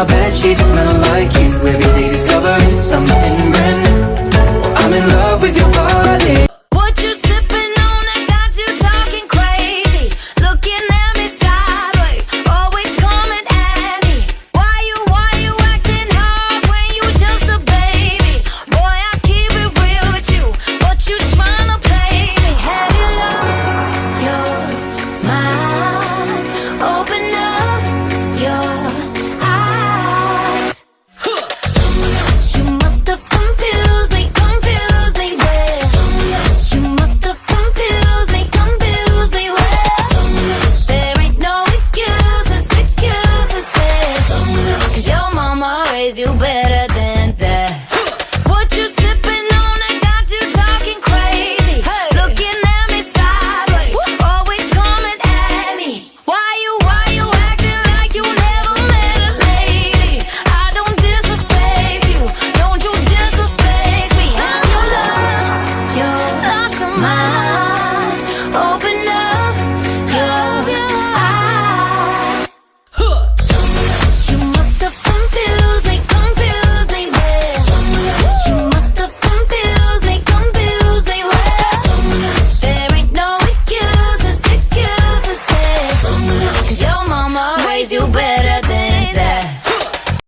my bedsheets smell like you. Every day discovering something brand new. I'm in love with your body. What you sipping on that got you talking crazy? Looking at me sideways, always coming at me. Why you acting hard when you just a baby? Boy, I keep it real with you, but you tryna play me. Have you lost your mind? Open up your eyes. You must have confused me with. You must have confused me with. There ain't no excuses there. 'Cause your mama raised you better